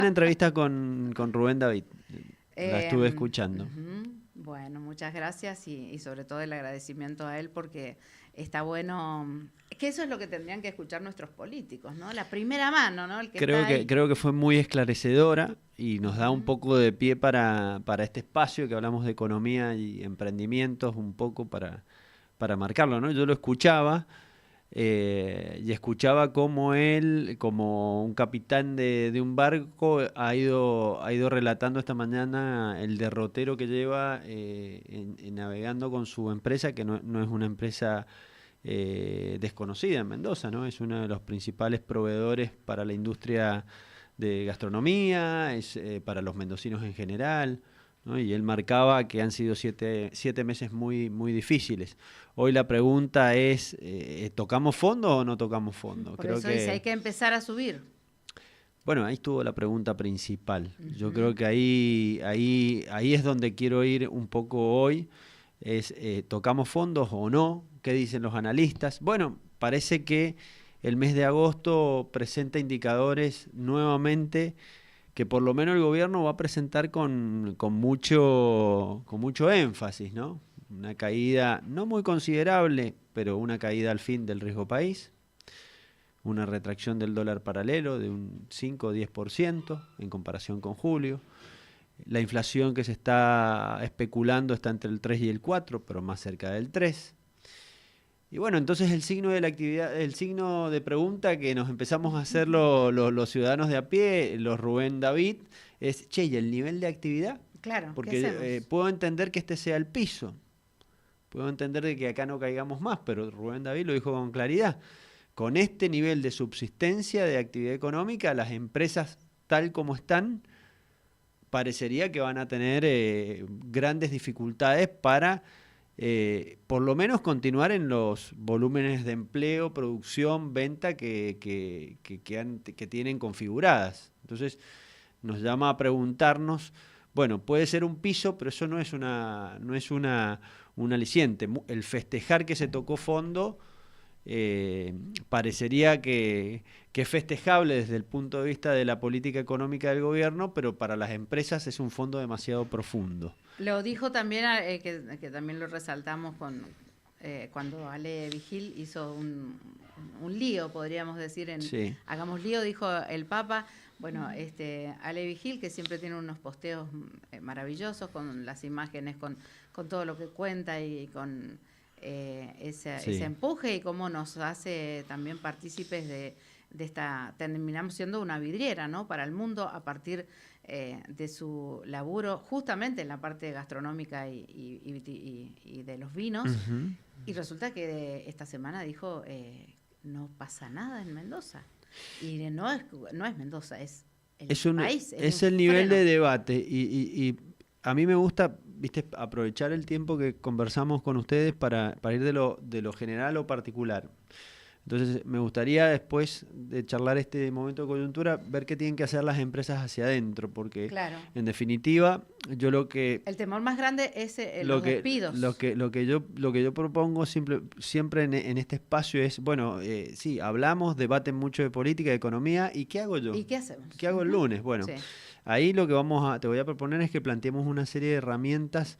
Una entrevista con Rubén David, la estuve Em, escuchando. bueno, muchas gracias y sobre todo el agradecimiento a él porque está bueno, que eso es lo que tendrían que escuchar nuestros políticos, ¿no? La primera mano, ¿no? El que está ahí. Creo que fue muy esclarecedora y nos da un Ujú. poco de pie para este espacio que hablamos de economía y emprendimientos, un poco para marcarlo, ¿no? Yo lo escuchaba y escuchaba cómo él, como un capitán de un barco, ha ido relatando esta mañana el derrotero que lleva en navegando con su empresa, que no es una empresa desconocida en Mendoza, ¿no? Es uno de los principales proveedores para la industria de gastronomía, es para los mendocinos en general, ¿no? Y él marcaba que han sido siete meses muy difíciles. Hoy la pregunta es, ¿tocamos fondo o no tocamos fondo? Por Creo eso dice, hay que, que empezar a subir. bueno, ahí estuvo la pregunta principal. Yo creo Ujú. que ahí es donde quiero ir un poco hoy. Es, ¿tocamos fondos o no? ¿Qué dicen los analistas? Bueno, parece que el mes de agosto presenta indicadores nuevamente que por lo menos el gobierno va a presentar con mucho énfasis, ¿no? Una caída no muy considerable, pero una caída al fin del riesgo país, una retracción del dólar paralelo de un 5 o 10% en comparación con julio. La inflación que se está especulando está entre el 3 y el 4, pero más cerca del 3. Y bueno, entonces el signo de la actividad, el signo de pregunta que nos empezamos a hacer los ciudadanos de a pie, los Rubén David, es, che, ¿y el nivel de actividad? Claro, ¿qué Porque hacemos? puedo entender que este sea el piso, puedo entender de que acá no caigamos más, pero Rubén David lo dijo con claridad. Con este nivel de subsistencia de actividad económica, las empresas tal como están, parecería que van a tener grandes dificultades para por lo menos continuar en los volúmenes de empleo, producción, venta que tienen configuradas. Entonces nos llama a preguntarnos, bueno, puede ser un piso, pero eso no es un aliciente. El festejar que se tocó fondo eh, parecería que es festejable desde el punto de vista de la política económica del gobierno, pero para las empresas es un fondo demasiado profundo. Lo dijo también, que también lo resaltamos cuando Ale Vigil hizo un lío, podríamos decir, en Sí. Hagamos Lío, dijo el Papa. Bueno, Ale Vigil, que siempre tiene unos posteos maravillosos con las imágenes, con todo lo que cuenta y con ese Sí. empuje y cómo nos hace también partícipes de esta, terminamos siendo una vidriera, ¿no? Para el mundo a partir de su laburo justamente en la parte gastronómica y de los vinos. Ujú. Y resulta que esta semana dijo, no pasa nada en Mendoza. Y no es Mendoza, es el país, es un Es el nivel freno. de debate y a mí me gusta, viste, aprovechar el tiempo que conversamos con ustedes para ir de lo general a lo particular. Entonces, me gustaría después de charlar este momento de coyuntura, ver qué tienen que hacer las empresas hacia adentro, porque Claro. en definitiva, yo El temor más grande es los despidos. lo que yo propongo siempre en este espacio es, bueno, sí, hablamos, debaten mucho de política, de economía, ¿y qué hago yo? ¿Y qué hacemos? ¿Qué hago el Ujú. lunes? Bueno, Sí. ahí lo que te voy a proponer es que planteemos una serie de herramientas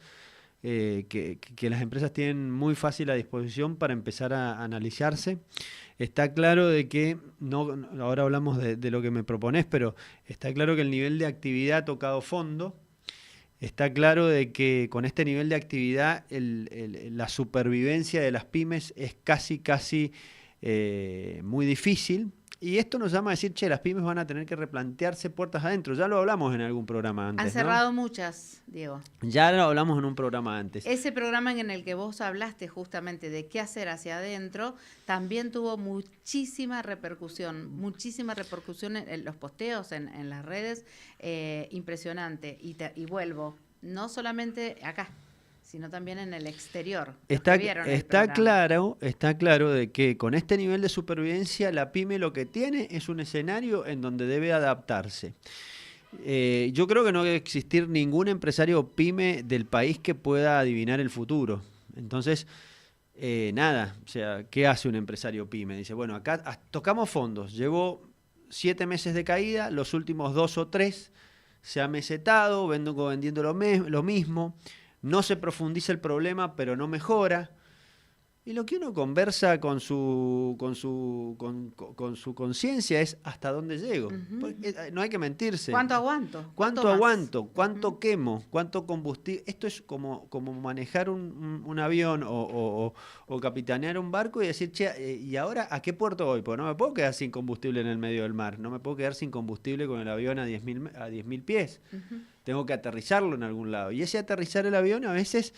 que las empresas tienen muy fácil a disposición para empezar a analizarse. Está claro de que, ahora hablamos de lo que me propones, pero está claro que el nivel de actividad ha tocado fondo. Está claro de que con este nivel de actividad la supervivencia de las pymes es casi muy difícil. Y esto nos llama a decir, che, las pymes van a tener que replantearse puertas adentro. Ya lo hablamos en algún programa Han antes, ¿no? cerrado muchas, Diego. Ya lo hablamos en un programa antes. Ese programa en el que vos hablaste justamente de qué hacer hacia adentro, también tuvo muchísima repercusión en los posteos, en las redes, impresionante. Y vuelvo, no solamente acá, sino también en el exterior, los que vieron el programa. Está claro de que con este nivel de supervivencia la pyme lo que tiene es un escenario en donde debe adaptarse. Yo creo que no debe existir ningún empresario pyme del país que pueda adivinar el futuro. Entonces, nada, o sea, ¿qué hace un empresario pyme? Dice, bueno, acá tocamos fondos, llevo 7 meses de caída, los últimos 2 o 3 se ha mesetado, vendiendo lo mismo, no se profundiza el problema, pero no mejora. Y lo que uno conversa con su conciencia es hasta dónde llego. No hay que mentirse. ¿Cuánto aguanto? ¿Cuánto aguanto? ¿Cuánto quemo? ¿Cuánto combustible? Esto es como manejar un avión o capitanear un barco y decir, che, ¿y ahora a qué puerto voy? Porque no me puedo quedar sin combustible en el medio del mar. No me puedo quedar sin combustible con el avión a 10.000 pies. Tengo que aterrizarlo en algún lado. Y ese aterrizar el avión a veces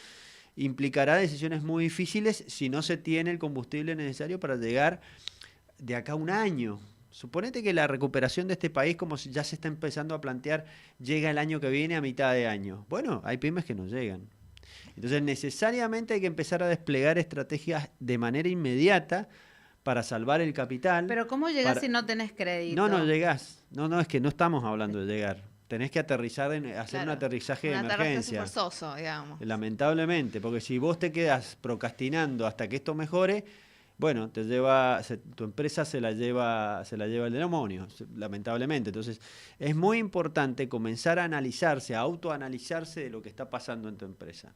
implicará decisiones muy difíciles si no se tiene el combustible necesario para llegar de acá a un año. Suponete que la recuperación de este país, como ya se está empezando a plantear, llega el año que viene a mitad de año. Bueno, hay pymes que no llegan. Entonces necesariamente hay que empezar a desplegar estrategias de manera inmediata para salvar el capital. Pero ¿cómo llegás si no tenés crédito? No llegás. No, es que no estamos hablando de llegar. Tenés que aterrizar, hacer un aterrizaje de emergencia. Forzoso, digamos. Lamentablemente, porque si vos te quedas procrastinando hasta que esto mejore, bueno, tu empresa se la lleva el demonio, lamentablemente. Entonces, es muy importante comenzar a analizarse, a autoanalizarse de lo que está pasando en tu empresa.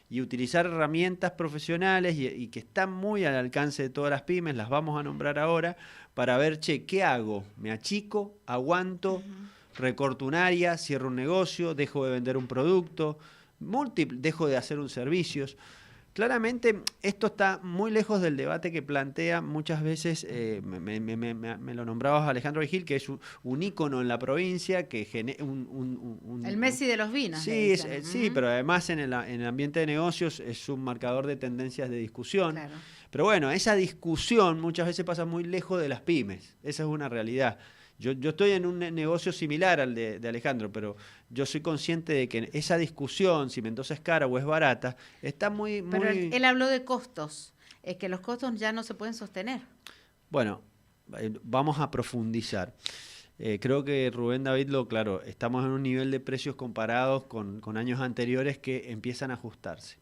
Y utilizar herramientas profesionales y que están muy al alcance de todas las pymes, las vamos a nombrar ahora, para ver, che, ¿qué hago? ¿Me achico? ¿Aguanto? Recorto un área, cierro un negocio, dejo de vender un producto, dejo de hacer un servicio. Claramente esto está muy lejos del debate que plantea muchas veces, me lo nombrabas Alejandro Vigil, que es un ícono en la provincia, que el Messi de los vinos. Sí, sí, pero además en el ambiente de negocios es un marcador de tendencias de discusión. Claro. Pero bueno, esa discusión muchas veces pasa muy lejos de las pymes, esa es una realidad. Yo estoy en un negocio similar al de Alejandro, pero yo soy consciente de que esa discusión, si Mendoza es cara o es barata, está muy... Pero él habló de costos, es que los costos ya no se pueden sostener. Bueno, vamos a profundizar. Creo que Rubén David claro, estamos en un nivel de precios comparados con años anteriores que empiezan a ajustarse.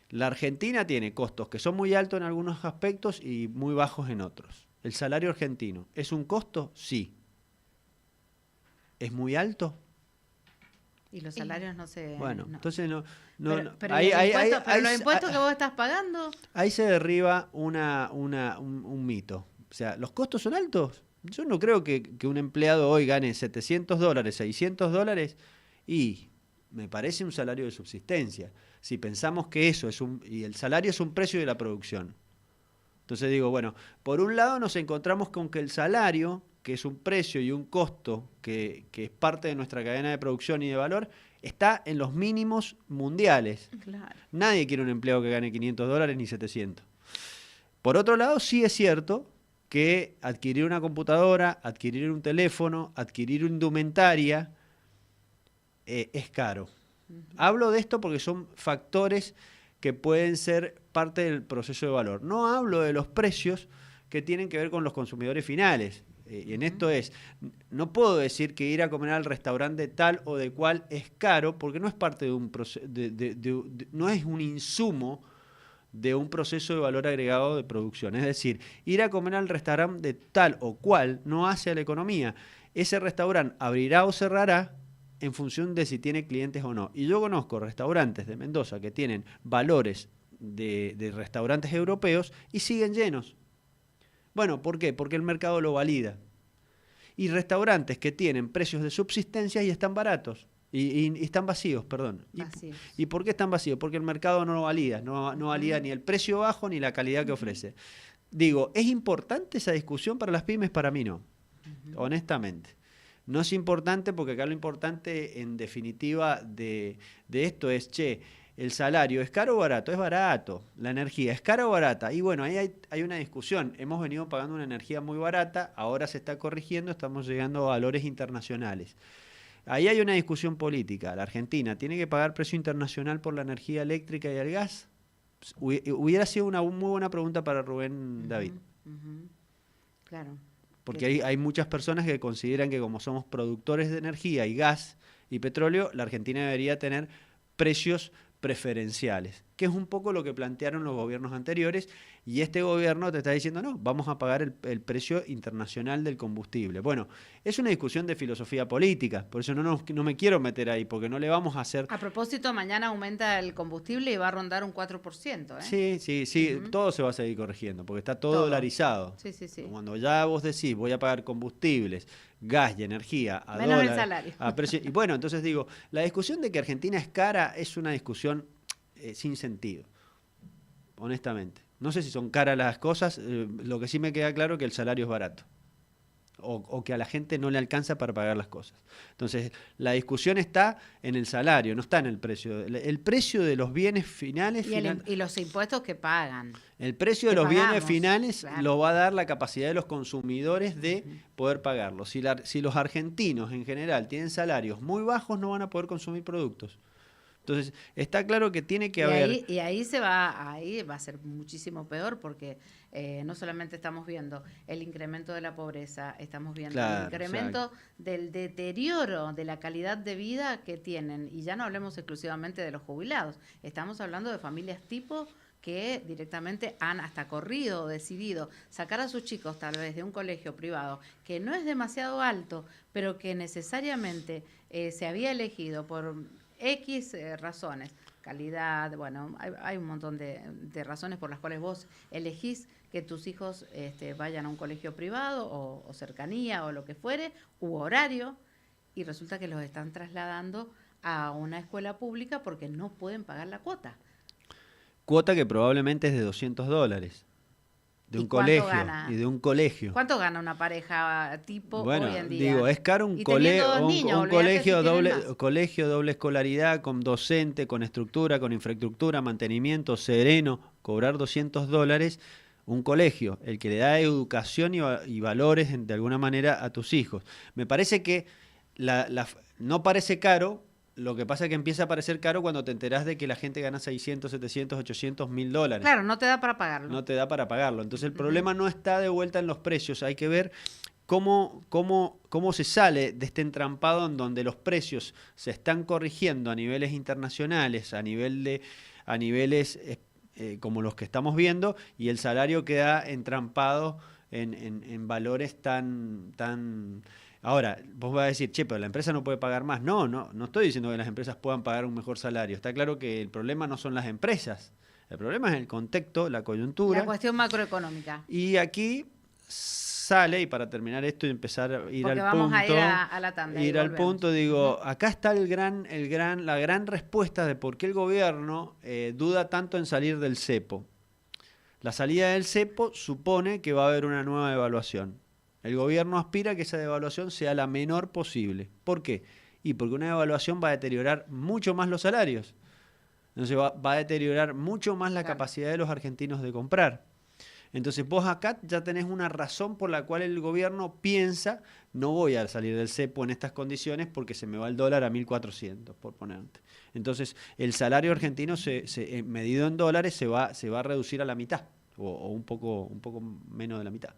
La Argentina tiene costos que son muy altos en algunos aspectos y muy bajos en otros. ¿El salario argentino es un costo? Sí. ¿Es muy alto? Y los salarios no se... Bueno, no. Entonces no... Pero los impuestos que vos estás pagando... Ahí se derriba un mito. O sea, ¿los costos son altos? Yo no creo que un empleado hoy gane $700, $600 y me parece un salario de subsistencia. Si pensamos que eso y el salario es un precio de la producción. Entonces digo, bueno, por un lado nos encontramos con que el salario, que es un precio y un costo que es parte de nuestra cadena de producción y de valor, está en los mínimos mundiales. Claro. Nadie quiere un empleado que gane $500 ni 700. Por otro lado, sí es cierto que adquirir una computadora, adquirir un teléfono, adquirir indumentaria, es caro. Hablo de esto porque son factores que pueden ser parte del proceso de valor. No hablo de los precios que tienen que ver con los consumidores finales. Y en esto no puedo decir que ir a comer al restaurante tal o de cual es caro, porque no es parte de un proceso, no es un insumo de un proceso de valor agregado de producción. Es decir, ir a comer al restaurante de tal o cual no hace a la economía. Ese restaurante abrirá o cerrará en función de si tiene clientes o no. Y yo conozco restaurantes de Mendoza que tienen valores de restaurantes europeos y siguen llenos. Bueno, ¿por qué? Porque el mercado lo valida. Y restaurantes que tienen precios de subsistencia y están baratos. Y están vacíos, perdón. Vacíos. ¿Y por qué están vacíos? Porque el mercado no lo valida. No valida ni el precio bajo ni la calidad que ofrece. Digo, ¿es importante esa discusión para las pymes? Para mí no. Honestamente. No es importante porque acá lo importante, en definitiva, de esto es, che, ¿el salario es caro o barato? Es barato. ¿La energía es cara o barata? Y bueno, ahí hay una discusión. Hemos venido pagando una energía muy barata, ahora se está corrigiendo, estamos llegando a valores internacionales. Ahí hay una discusión política. ¿La Argentina tiene que pagar precio internacional por la energía eléctrica y el gas? Hubiera sido una muy buena pregunta para Rubén David. Claro. Porque hay muchas personas que consideran que como somos productores de energía y gas y petróleo, la Argentina debería tener precios preferenciales. que es un poco lo que plantearon los gobiernos anteriores, y este gobierno te está diciendo, no, vamos a pagar el precio internacional del combustible. Bueno, es una discusión de filosofía política, por eso no me quiero meter ahí, porque no le vamos a hacer... A propósito, mañana aumenta el combustible y va a rondar un 4%, ¿eh? Sí, todo se va a seguir corrigiendo, porque está todo dolarizado. Sí. Cuando ya vos decís, voy a pagar combustibles, gas y energía a menos dólar, el salario. a precio, y bueno, entonces digo, la discusión de que Argentina es cara es una discusión sin sentido, honestamente. No sé si son caras las cosas, lo que sí me queda claro es que el salario es barato. O que a la gente no le alcanza para pagar las cosas. Entonces, la discusión está en el salario, no está en el precio. El precio de los bienes finales... Y los impuestos que pagan. El precio de los bienes finales lo va a dar la capacidad de los consumidores de poder pagarlo. Si los argentinos en general tienen salarios muy bajos, no van a poder consumir productos. Entonces, está claro que tiene que haber... Ahí va a ser muchísimo peor porque no solamente estamos viendo el incremento de la pobreza, estamos viendo el incremento del deterioro de la calidad de vida que tienen. Y ya no hablemos exclusivamente de los jubilados, estamos hablando de familias tipo que directamente han hasta corrido o decidido sacar a sus chicos tal vez de un colegio privado que no es demasiado alto, pero que necesariamente se había elegido por X razones, calidad, bueno, hay un montón de razones por las cuales vos elegís que tus hijos vayan a un colegio privado o cercanía o lo que fuere, u horario, y resulta que los están trasladando a una escuela pública porque no pueden pagar la cuota. Cuota que probablemente es de $200. De un colegio y de un colegio. ¿Cuánto gana una pareja tipo hoy en día? Digo, es caro un colegio doble escolaridad, con docente, con estructura, con infraestructura, mantenimiento, sereno, cobrar $200, un colegio, el que le da educación y valores de alguna manera a tus hijos. Me parece que no parece caro. Lo que pasa es que empieza a parecer caro cuando te enterás de que la gente gana 600, 700, 800, $1.000. Claro, no te da para pagarlo. No te da para pagarlo. Entonces el problema no está de vuelta en los precios. Hay que ver cómo se sale de este entrampado en donde los precios se están corrigiendo a niveles internacionales, a niveles como los que estamos viendo, y el salario queda entrampado en valores tan... Ahora, vos vas a decir, che, pero la empresa no puede pagar más. No estoy diciendo que las empresas puedan pagar un mejor salario. Está claro que el problema no son las empresas. El problema es el contexto, la coyuntura. La cuestión macroeconómica. Y aquí sale, y para terminar esto y empezar a ir al punto... Porque vamos a ir a la tanda. Ir al punto, digo, acá está la gran respuesta de por qué el gobierno duda tanto en salir del cepo. La salida del cepo supone que va a haber una nueva devaluación. El gobierno aspira a que esa devaluación sea la menor posible. ¿Por qué? Y porque una devaluación va a deteriorar mucho más los salarios. Entonces va a deteriorar mucho más la capacidad de los argentinos de comprar. Entonces vos acá ya tenés una razón por la cual el gobierno piensa, no voy a salir del cepo en estas condiciones porque se me va el dólar a 1.400, por ponerte. Entonces el salario argentino medido en dólares se va a reducir a la mitad, o un poco menos de la mitad.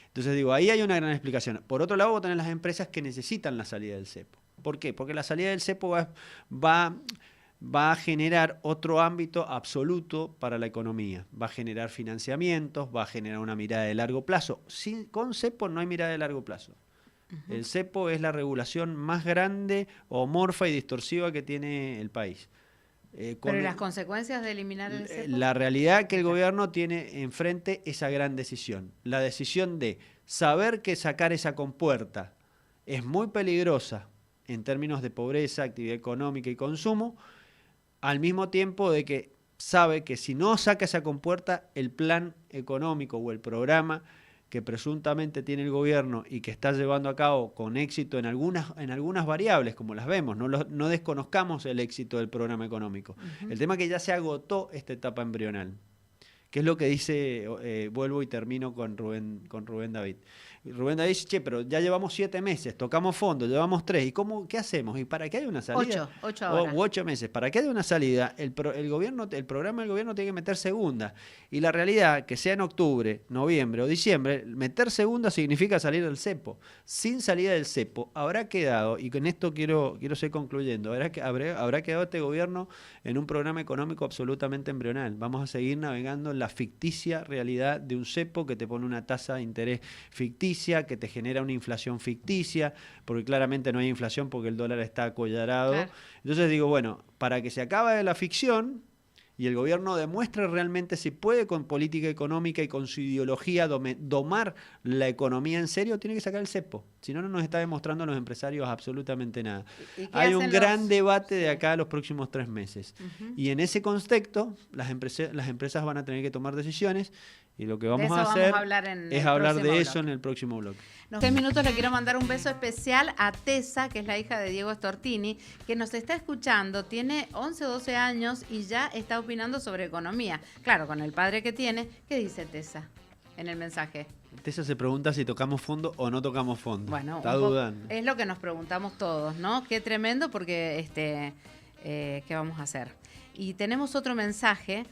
Entonces digo, ahí hay una gran explicación. Por otro lado, vos tenés las empresas que necesitan la salida del cepo. ¿Por qué? Porque la salida del cepo va a generar otro ámbito absoluto para la economía. Va a generar financiamientos, va a generar una mirada de largo plazo. Con cepo no hay mirada de largo plazo. El cepo es la regulación más grande, amorfa y distorsiva que tiene el país. Pero ¿y las consecuencias de eliminar el cepo? La realidad que el gobierno tiene enfrente esa gran decisión. La decisión de saber que sacar esa compuerta es muy peligrosa en términos de pobreza, actividad económica y consumo, al mismo tiempo de que sabe que si no saca esa compuerta, el plan económico o el programa que presuntamente tiene el gobierno y que está llevando a cabo con éxito en algunas variables, como las vemos, no desconozcamos el éxito del programa económico. El tema es que ya se agotó esta etapa embrional, ¿Qué es lo que dice? Vuelvo y termino con Rubén David. Rubén David dice, che, pero ya llevamos 7 meses, tocamos fondo, llevamos 3, ¿y qué hacemos? ¿Y para qué hay una salida? 8 ahora. 8 meses, ¿para qué hay una salida? El programa del gobierno tiene que meter segunda. Y la realidad, que sea en octubre, noviembre o diciembre, meter segunda significa salir del cepo. Sin salida del cepo, habrá quedado, y con esto quiero ser concluyendo, habrá quedado este gobierno en un programa económico absolutamente embrional. Vamos a seguir navegando en la ficticia realidad de un cepo que te pone una tasa de interés ficticia, que te genera una inflación ficticia, porque claramente no hay inflación porque el dólar está acollarado. Claro. Entonces digo, bueno, para que se acabe la ficción y el gobierno demuestre realmente si puede con política económica y con su ideología domar la economía en serio, tiene que sacar el cepo. Si no, no nos está demostrando a los empresarios absolutamente nada. Hay un gran debate de acá a los próximos 3 meses. Y en ese contexto, las empresas van a tener que tomar decisiones. Y lo que vamos a hacer es hablar de eso en el próximo bloque. En 6 minutos le quiero mandar un beso especial a Tessa, que es la hija de Diego Stortini, que nos está escuchando, tiene 11 o 12 años y ya está opinando sobre economía. Claro, con el padre que tiene. ¿Qué dice Tessa en el mensaje? Tessa se pregunta si tocamos fondo o no tocamos fondo. Bueno, está dudando. Es lo que nos preguntamos todos, ¿no? Qué tremendo, porque ¿qué vamos a hacer? Y tenemos otro mensaje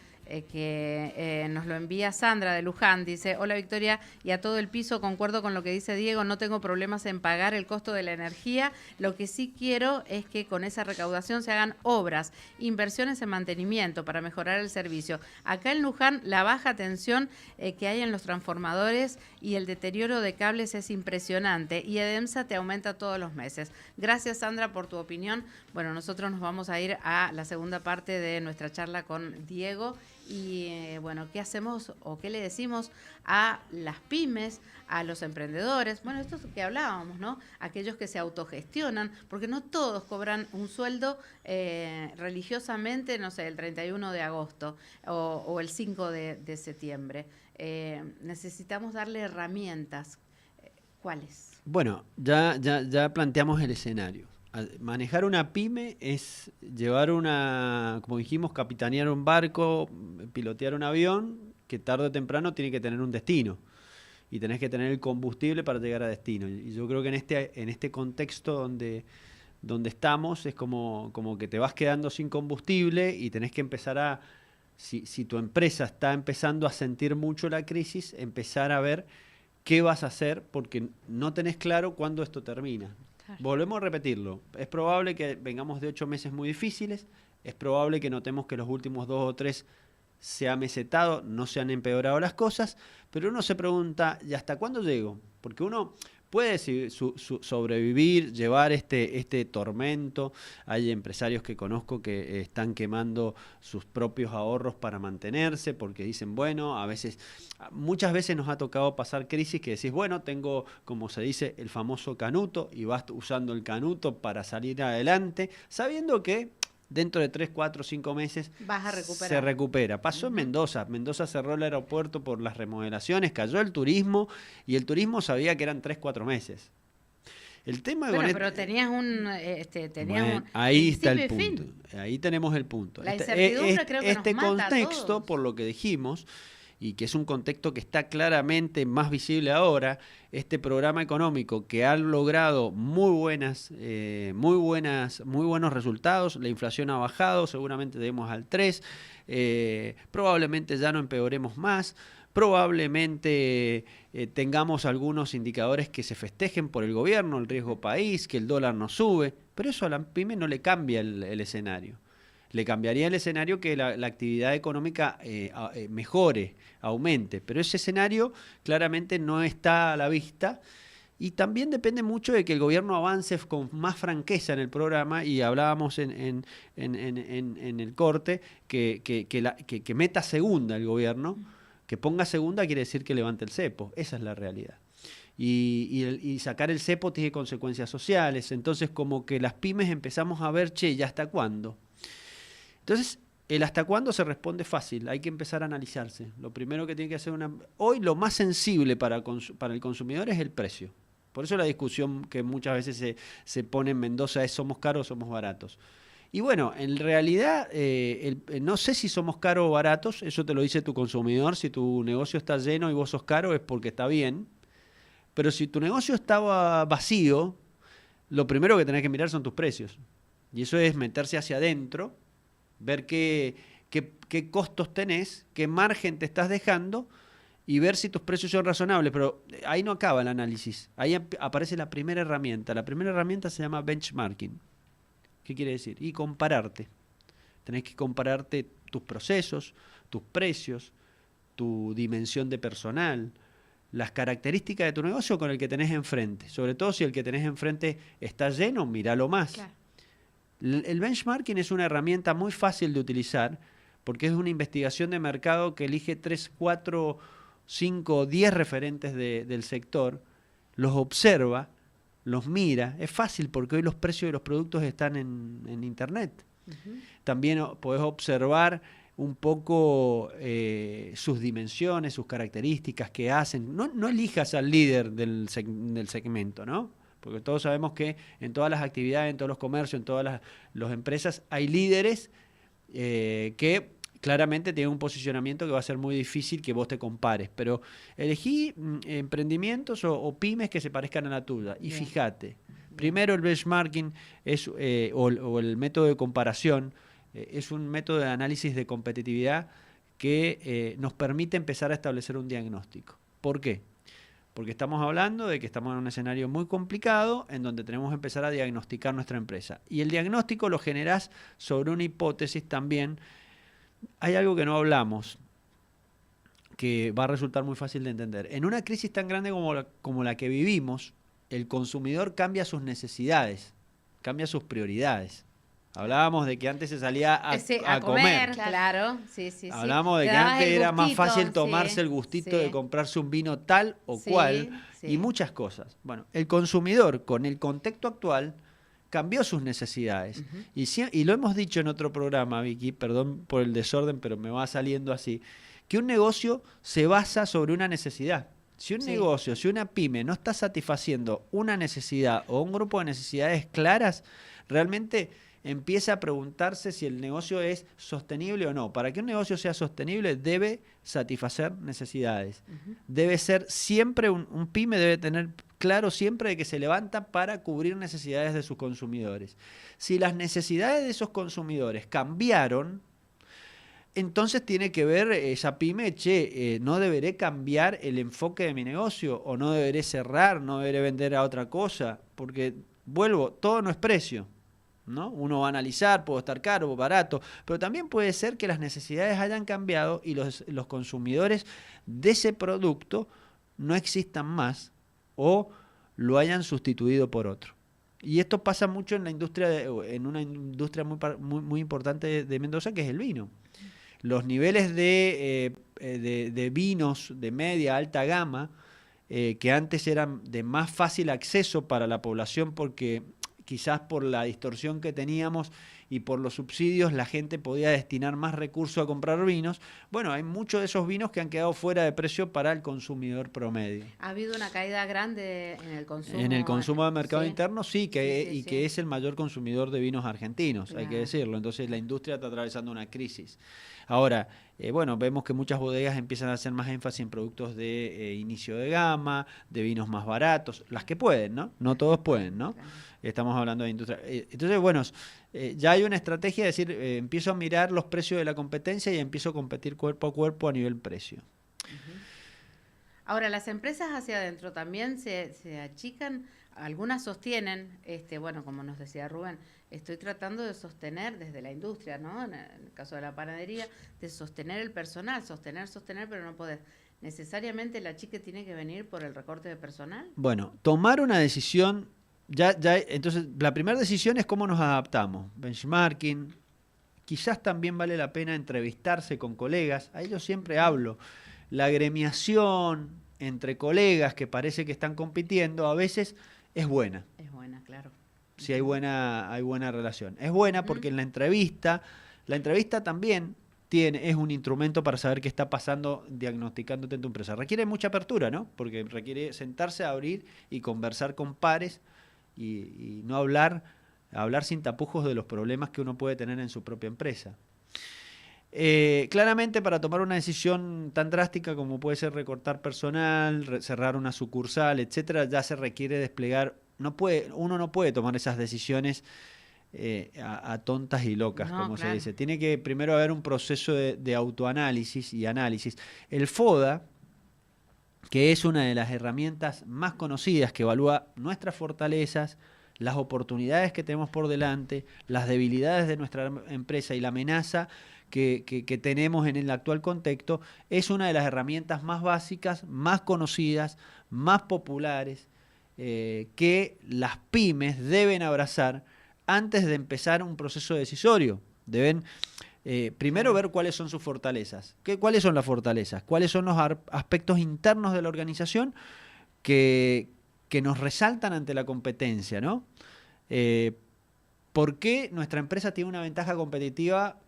que nos lo envía Sandra de Luján. Dice, hola Victoria y a todo el piso, concuerdo con lo que dice Diego, no tengo problemas en pagar el costo de la energía, lo que sí quiero es que con esa recaudación se hagan obras, inversiones en mantenimiento para mejorar el servicio. Acá en Luján la baja tensión que hay en los transformadores y el deterioro de cables es impresionante y EDEMSA te aumenta todos los meses. Gracias Sandra por tu opinión. Bueno, nosotros nos vamos a ir a la segunda parte de nuestra charla con Diego. Y bueno, ¿qué hacemos o qué le decimos a las pymes, a los emprendedores? Bueno, esto es lo que hablábamos, ¿no? Aquellos que se autogestionan, porque no todos cobran un sueldo religiosamente, no sé, el 31 de agosto o el 5 de septiembre. Necesitamos darle herramientas. ¿Cuáles? Bueno, ya planteamos el escenario. Manejar una pyme es llevar como dijimos, capitanear un barco, pilotear un avión, que tarde o temprano tiene que tener un destino. Y tenés que tener el combustible para llegar a destino. Y yo creo que en este contexto donde estamos, es como que te vas quedando sin combustible y tenés que empezar si tu empresa está empezando a sentir mucho la crisis, empezar a ver qué vas a hacer, porque no tenés claro cuándo esto termina. Volvemos a repetirlo. Es probable que vengamos de 8 meses muy difíciles. Es probable que notemos que los últimos 2 o 3 se ha mesetado, no se han empeorado las cosas, pero uno se pregunta, ¿y hasta cuándo llego? Porque uno puede sobrevivir, llevar este tormento. Hay empresarios que conozco que están quemando sus propios ahorros para mantenerse, porque dicen, bueno, muchas veces nos ha tocado pasar crisis que decís, bueno, tengo, como se dice, el famoso canuto, y vas usando el canuto para salir adelante, sabiendo que dentro de 3, 4, 5 meses se recupera. Pasó en Mendoza. Mendoza cerró el aeropuerto por las remodelaciones, cayó el turismo, y el turismo sabía que eran 3, 4 meses. El tema pero tenías ahí está el punto. Ahí tenemos el punto. La incertidumbre creo que este nos mata contexto, a todos. por lo que dijimos, y que es un contexto que está claramente más visible ahora, este programa económico que ha logrado muy buenos resultados, la inflación ha bajado, seguramente lleguemos al 3, probablemente ya no empeoremos más, probablemente tengamos algunos indicadores que se festejen por el gobierno, el riesgo país, que el dólar no sube, pero eso a la pyme no le cambia el escenario. Le cambiaría el escenario que la actividad económica mejore, aumente, pero ese escenario claramente no está a la vista, y también depende mucho de que el gobierno avance con más franqueza en el programa, y hablábamos en el corte que meta segunda el gobierno, que ponga segunda quiere decir que levante el cepo, esa es la realidad. Y sacar el cepo tiene consecuencias sociales, entonces como que las pymes empezamos a ver, che, ¿ya hasta cuándo? Entonces, el hasta cuándo se responde fácil, hay que empezar a analizarse. Lo primero que tiene que hacer hoy lo más sensible para el consumidor es el precio. Por eso la discusión que muchas veces se pone en Mendoza es, ¿somos caros o somos baratos? Y bueno, en realidad, no sé si somos caros o baratos, eso te lo dice tu consumidor. Si tu negocio está lleno y vos sos caro es porque está bien. Pero si tu negocio estaba vacío, lo primero que tenés que mirar son tus precios. Y eso es meterse hacia adentro, ver qué costos tenés, qué margen te estás dejando y ver si tus precios son razonables. Pero ahí no acaba el análisis. Ahí aparece la primera herramienta. La primera herramienta se llama benchmarking. ¿Qué quiere decir? Y compararte. Tenés que compararte tus procesos, tus precios, tu dimensión de personal, las características de tu negocio con el que tenés enfrente. Sobre todo si el que tenés enfrente está lleno, míralo más. Claro. El benchmarking es una herramienta muy fácil de utilizar porque es una investigación de mercado que elige 3, 4, 5, 10 referentes del sector, los observa, los mira. Es fácil porque hoy los precios de los productos están en Internet. También podés observar un poco sus dimensiones, sus características, qué hacen. No elijas al líder del segmento, ¿no? Porque todos sabemos que en todas las actividades, en todos los comercios, en todas las empresas, hay líderes que claramente tienen un posicionamiento que va a ser muy difícil que vos te compares. Pero elegí emprendimientos o pymes que se parezcan a la tuya. Y Bien. fíjate, primero el benchmarking es, o el método de comparación es un método de análisis de competitividad que nos permite empezar a establecer un diagnóstico. ¿Por qué? Porque estamos hablando de que estamos en un escenario muy complicado en donde tenemos que empezar a diagnosticar nuestra empresa. Y el diagnóstico lo generás sobre una hipótesis también. Hay algo que no hablamos, que va a resultar muy fácil de entender. En una crisis tan grande como la que vivimos, el consumidor cambia sus necesidades, cambia sus prioridades. Hablábamos de que antes se salía a comer. Claro, sí. Hablábamos de que antes era más fácil tomarse el gustito de comprarse un vino tal o cual y muchas cosas. Bueno, el consumidor con el contexto actual cambió sus necesidades. Y lo hemos dicho en otro programa, Vicky, perdón por el desorden, pero me va saliendo así, que un negocio se basa sobre una necesidad. Si un negocio, si una pyme no está satisfaciendo una necesidad o un grupo de necesidades claras, realmente empieza a preguntarse si el negocio es sostenible o no. Para que un negocio sea sostenible debe satisfacer necesidades. Debe ser siempre, un pyme debe tener claro siempre de que se levanta para cubrir necesidades de sus consumidores. Si las necesidades de esos consumidores cambiaron, entonces tiene que ver esa pyme, no deberé cambiar el enfoque de mi negocio o no deberé cerrar, no deberé vender a otra cosa, porque vuelvo, todo no es precio, ¿no? Uno va a analizar, puedo estar caro o barato, pero también puede ser que las necesidades hayan cambiado y los consumidores de ese producto no existan más o lo hayan sustituido por otro. Y esto pasa mucho en la industria, en una industria muy importante de Mendoza, que es el vino. Los niveles de vinos de media, alta gama, que antes eran de más fácil acceso para la población porque quizás por la distorsión que teníamos y por los subsidios la gente podía destinar más recursos a comprar vinos. Bueno, hay muchos de esos vinos que han quedado fuera de precio para el consumidor promedio. ¿Ha habido una caída grande en el consumo? En el consumo de mercado interno, sí, que es el mayor consumidor de vinos argentinos, hay que decirlo. Entonces la industria está atravesando una crisis. Ahora, vemos que muchas bodegas empiezan a hacer más énfasis en productos de inicio de gama, de vinos más baratos, las que pueden, ¿no? No todos pueden, ¿no? Claro. Estamos hablando de industria. Entonces, ya hay una estrategia de decir, empiezo a mirar los precios de la competencia y empiezo a competir cuerpo a cuerpo a nivel precio. Ahora, las empresas hacia adentro también se achican, algunas sostienen, como nos decía Rubén, estoy tratando de sostener desde la industria, ¿no? En el caso de la panadería, de sostener el personal, sostener, pero no poder. ¿Necesariamente el achique tiene que venir por el recorte de personal? Bueno, tomar una decisión, entonces la primera decisión es cómo nos adaptamos. Benchmarking, quizás también vale la pena entrevistarse con colegas, a ellos siempre hablo. La agremiación entre colegas que parece que están compitiendo a veces es buena. Es buena, claro. Sí, hay buena relación. Es buena porque en la entrevista también es un instrumento para saber qué está pasando diagnosticándote en tu empresa. Requiere mucha apertura, ¿no? Porque requiere sentarse a abrir y conversar con pares y no hablar hablar sin tapujos de los problemas que uno puede tener en su propia empresa. Claramente, para tomar una decisión tan drástica como puede ser recortar personal, cerrar una sucursal, etcétera, ya se requiere desplegar. Uno no puede tomar esas decisiones a tontas y locas, como se dice. Tiene que primero haber un proceso de autoanálisis y análisis. El FODA, que es una de las herramientas más conocidas que evalúa nuestras fortalezas, las oportunidades que tenemos por delante, las debilidades de nuestra empresa y la amenaza que tenemos en el actual contexto, es una de las herramientas más básicas, más conocidas, más populares, que las pymes deben abrazar antes de empezar un proceso decisorio. Deben primero ver cuáles son sus fortalezas. ¿Cuáles son las fortalezas? ¿Cuáles son los aspectos internos de la organización que nos resaltan ante la competencia, ¿no? ¿Por qué nuestra empresa tiene una ventaja competitiva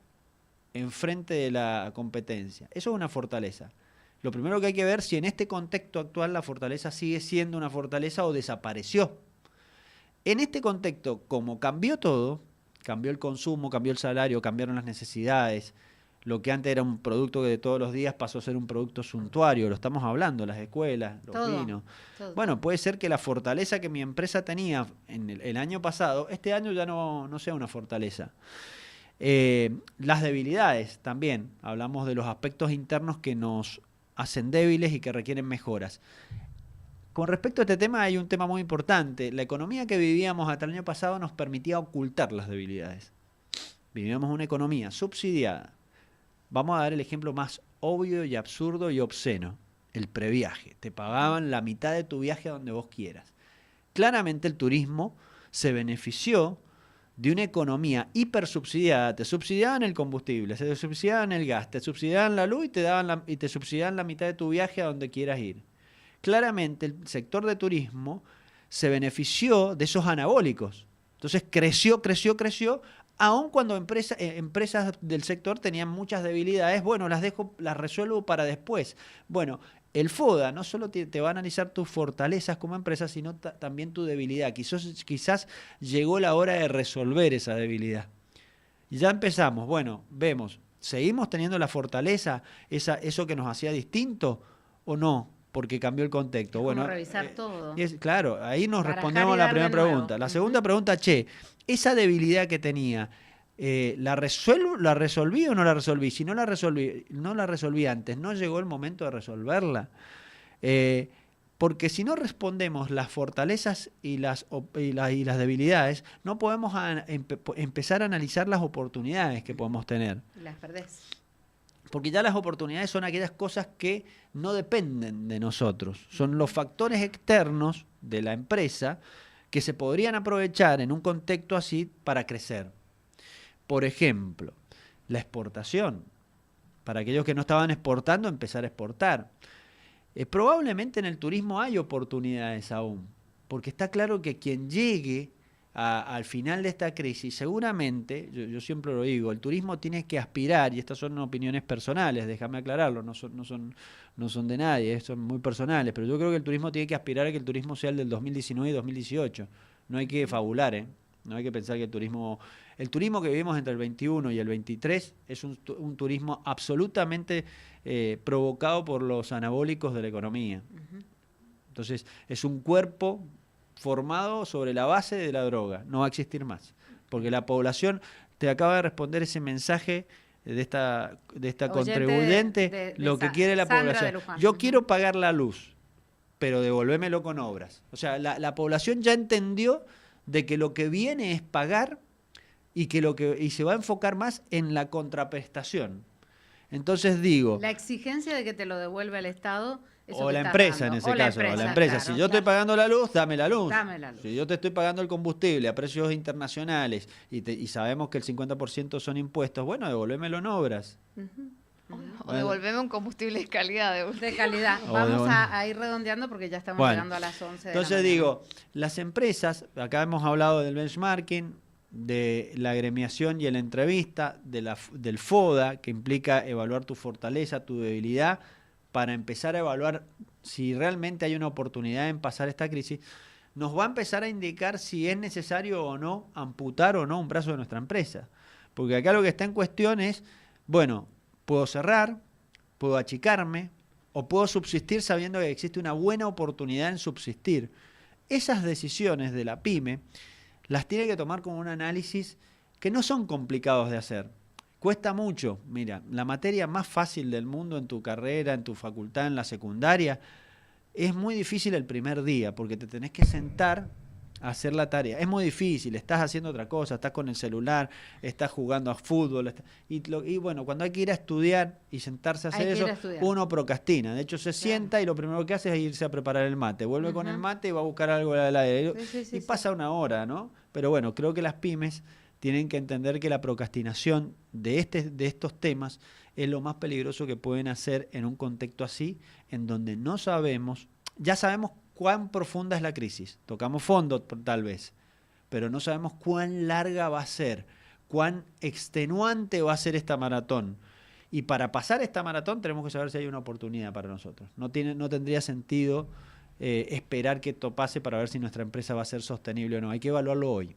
enfrente de la competencia? Eso es una fortaleza. Lo primero que hay que ver si en este contexto actual la fortaleza sigue siendo una fortaleza o desapareció. En este contexto, como cambió todo, cambió el consumo, cambió el salario, cambiaron las necesidades, lo que antes era un producto que de todos los días pasó a ser un producto suntuario, lo estamos hablando, las escuelas, los vinos. Bueno, puede ser que la fortaleza que mi empresa tenía en el año pasado, este año ya no sea una fortaleza. Las debilidades también, hablamos de los aspectos internos que nos hacen débiles y que requieren mejoras. Con respecto a este tema hay un tema muy importante. La economía que vivíamos hasta el año pasado nos permitía ocultar las debilidades. Vivíamos una economía subsidiada. Vamos a dar el ejemplo más obvio y absurdo y obsceno. El previaje. Te pagaban la mitad de tu viaje a donde vos quieras. Claramente el turismo se benefició de una economía hipersubsidiada. Te subsidiaban el combustible, te subsidiaban el gas, te subsidiaban la luz y te subsidiaban la mitad de tu viaje a donde quieras ir. Claramente el sector de turismo se benefició de esos anabólicos. Entonces creció, aun cuando empresas del sector tenían muchas debilidades. Bueno, las resuelvo para después. Bueno, el FODA no solo te va a analizar tus fortalezas como empresa, sino también tu debilidad. Quizás llegó la hora de resolver esa debilidad. Y ya empezamos. Bueno, vemos, ¿seguimos teniendo la fortaleza, eso que nos hacía distinto o no? Porque cambió el contexto. Bueno, revisar todo. Claro, ahí nos respondemos a la primera pregunta. La segunda pregunta, esa debilidad que tenía, ¿la resolví o no la resolví? Si no la resolví antes, ¿no llegó el momento de resolverla? Porque si no respondemos las fortalezas y las debilidades, no podemos empezar a analizar las oportunidades que podemos tener. Las perdés. Porque ya las oportunidades son aquellas cosas que no dependen de nosotros. Son los factores externos de la empresa que se podrían aprovechar en un contexto así para crecer. Por ejemplo, la exportación. Para aquellos que no estaban exportando, empezar a exportar. Probablemente en el turismo hay oportunidades aún. Porque está claro que quien llegue al final de esta crisis, seguramente, yo siempre lo digo, el turismo tiene que aspirar, y estas son opiniones personales, déjame aclararlo, no son de nadie, son muy personales, pero yo creo que el turismo tiene que aspirar a que el turismo sea el del 2019 y 2018. No hay que fabular, no hay que pensar que el turismo que vivimos entre el 21 y el 23 es un turismo absolutamente provocado por los anabólicos de la economía. Entonces, es un cuerpo formado sobre la base de la droga. No va a existir más. Porque la población, te acaba de responder ese mensaje de esta contribuyente, lo que quiere la población. Yo quiero pagar la luz, pero devolvémelo con obras. O sea, la población ya entendió de que lo que viene es pagar y se va a enfocar más en la contraprestación. Entonces digo... La exigencia de que te lo devuelve el Estado... O la empresa en ese caso, o la empresa. Claro, si yo estoy pagando la luz, dame la luz. Si yo te estoy pagando el combustible a precios internacionales y sabemos que el 50% son impuestos, bueno, devolvémelo en obras. O devolveme un combustible de calidad. De calidad. Vamos a ir redondeando porque ya estamos llegando a las 11 de entonces digo, las empresas, acá hemos hablado del benchmarking, de la agremiación y la entrevista, del FODA, que implica evaluar tu fortaleza, tu debilidad, para empezar a evaluar si realmente hay una oportunidad en pasar esta crisis. nos va a empezar a indicar si es necesario o no amputar o no un brazo de nuestra empresa. Porque acá lo que está en cuestión es, bueno, puedo cerrar, puedo achicarme o puedo subsistir sabiendo que existe una buena oportunidad en subsistir. Esas decisiones de la pyme las tiene que tomar con un análisis que no son complicados de hacer. Cuesta mucho. Mira, la materia más fácil del mundo en tu carrera, en tu facultad, en la secundaria, es muy difícil el primer día porque te tenés que sentar a hacer la tarea. Es muy difícil, estás haciendo otra cosa, estás con el celular, estás jugando a fútbol. Y bueno, cuando hay que ir a estudiar y sentarse a hacer eso, uno procrastina. De hecho, se sienta y lo primero que hace es irse a preparar el mate. Vuelve con el mate y va a buscar algo al aire. Y pasa una hora, ¿no? Pero bueno, creo que las pymes tienen que entender que la procrastinación de estos temas es lo más peligroso que pueden hacer en un contexto así, en donde no sabemos, ya sabemos cuán profunda es la crisis, tocamos fondo tal vez, pero no sabemos cuán larga va a ser, cuán extenuante va a ser esta maratón. Y para pasar esta maratón tenemos que saber si hay una oportunidad para nosotros. No tendría sentido esperar que esto pase para ver si nuestra empresa va a ser sostenible o no. Hay que evaluarlo hoy.